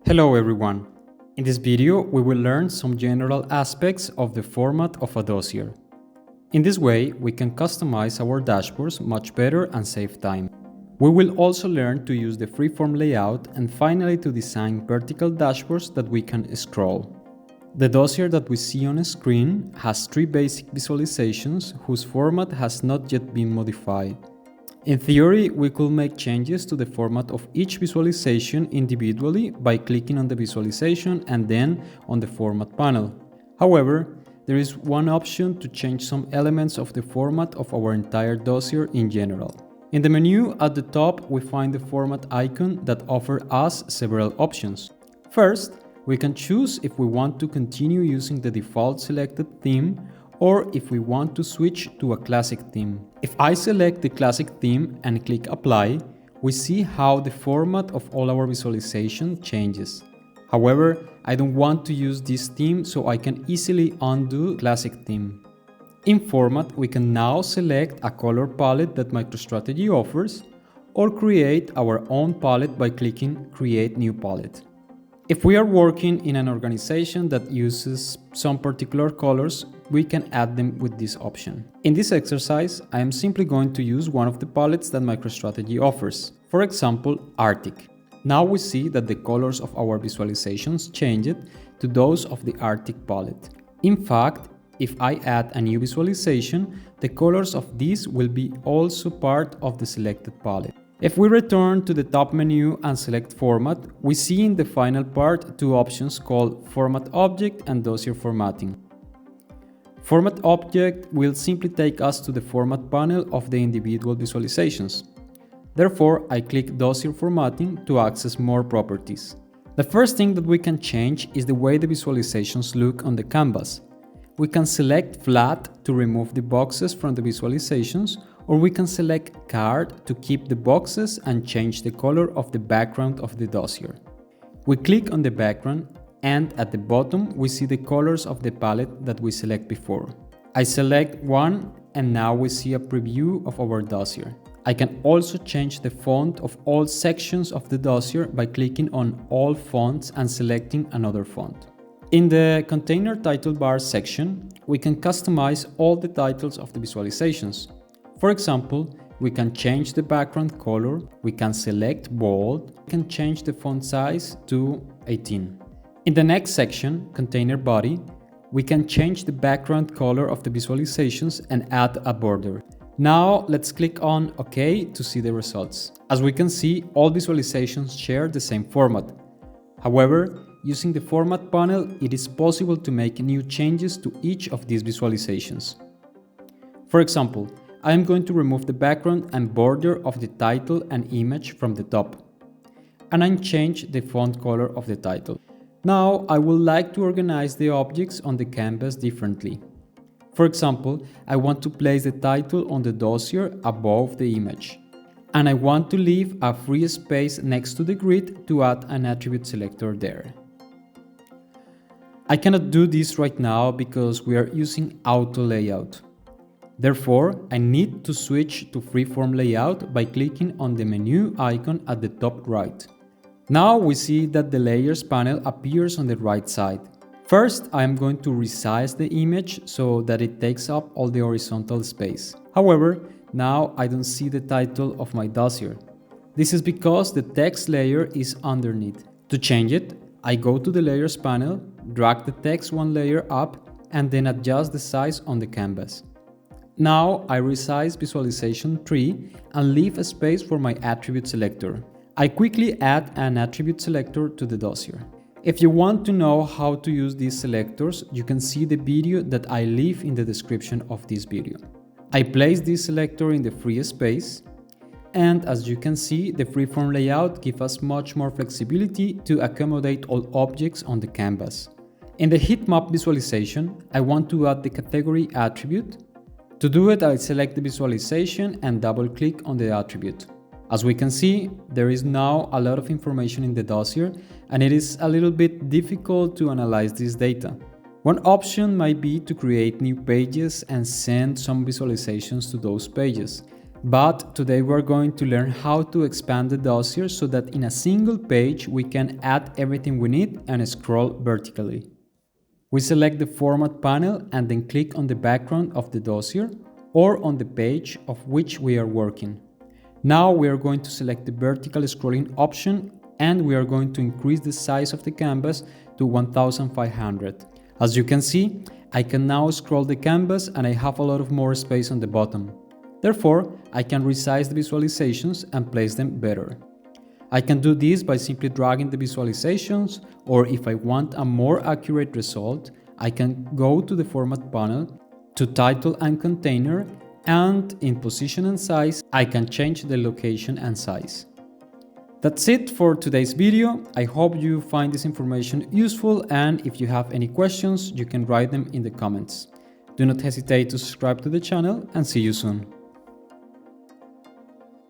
Hello everyone. In this video, we will learn some general aspects of the format of a dossier. In this way, we can customize our dashboards much better and save time. We will also learn to use the freeform layout and finally to design vertical dashboards that we can scroll. The dossier that we see on screen has three basic visualizations whose format has not yet been modified. In theory, we could make changes to the format of each visualization individually by clicking on the visualization and then on the format panel. However, there is one option to change some elements of the format of our entire dossier in general. In the menu at the top, we find the format icon that offers us several options. First, we can choose if we want to continue using the default selected theme or if we want to switch to a classic theme. If I select the classic theme and click apply, we see how the format of all our visualization changes. However, I don't want to use this theme, so I can easily undo classic theme. In format, we can now select a color palette that MicroStrategy offers or create our own palette by clicking create new palette. If we are working in an organization that uses some particular colors, we can add them with this option. In this exercise, I am simply going to use one of the palettes that MicroStrategy offers, for example, Arctic. Now we see that the colors of our visualizations changed to those of the Arctic palette. In fact, if I add a new visualization, the colors of these will be also part of the selected palette. If we return to the top menu and select Format, we see in the final part two options called Format Object and Dossier Formatting. Format Object will simply take us to the Format panel of the individual visualizations. Therefore, I click Dossier Formatting to access more properties. The first thing that we can change is the way the visualizations look on the canvas. We can select Flat to remove the boxes from the visualizations, or we can select Card to keep the boxes and change the color of the background of the dossier. We click on the background and at the bottom we see the colors of the palette that we select before. I select one and now we see a preview of our dossier. I can also change the font of all sections of the dossier by clicking on all fonts and selecting another font. In the container title bar section, we can customize all the titles of the visualizations. For example, we can change the background color, we can select bold, we can change the font size to 18. In the next section, container body, we can change the background color of the visualizations and add a border. Now let's click on OK to see the results. As we can see, all visualizations share the same format. However, using the format panel, it is possible to make new changes to each of these visualizations. For example, I am going to remove the background and border of the title and image from the top, and I change the font color of the title. Now I would like to organize the objects on the canvas differently. For example, I want to place the title on the dossier above the image, and I want to leave a free space next to the grid to add an attribute selector there. I cannot do this right now because we are using auto layout. Therefore, I need to switch to freeform layout by clicking on the menu icon at the top right. Now we see that the layers panel appears on the right side. First, I am going to resize the image so that it takes up all the horizontal space. However, now I don't see the title of my dossier. This is because the text layer is underneath. To change it, I go to the layers panel, drag the text one layer up, and then adjust the size on the canvas. Now I resize visualization 3 and leave a space for my attribute selector. I quickly add an attribute selector to the dossier. If you want to know how to use these selectors, you can see the video that I leave in the description of this video. I place this selector in the free space, and as you can see, the freeform layout gives us much more flexibility to accommodate all objects on the canvas. In the heat map visualization, I want to add the category attribute. To do it, I select the visualization and double-click on the attribute. As we can see, there is now a lot of information in the dossier, and it is a little bit difficult to analyze this data. One option might be to create new pages and send some visualizations to those pages. But today we're going to learn how to expand the dossier so that in a single page we can add everything we need and scroll vertically. We select the Format panel and then click on the background of the dossier or on the page of which we are working. Now we are going to select the vertical scrolling option and we are going to increase the size of the canvas to 1500. As you can see, I can now scroll the canvas and I have a lot of more space on the bottom. Therefore, I can resize the visualizations and place them better. I can do this by simply dragging the visualizations, or if I want a more accurate result, I can go to the Format panel, to Title and Container, and in Position and Size, I can change the location and size. That's it for today's video. I hope you find this information useful, and if you have any questions, you can write them in the comments. Do not hesitate to subscribe to the channel and see you soon.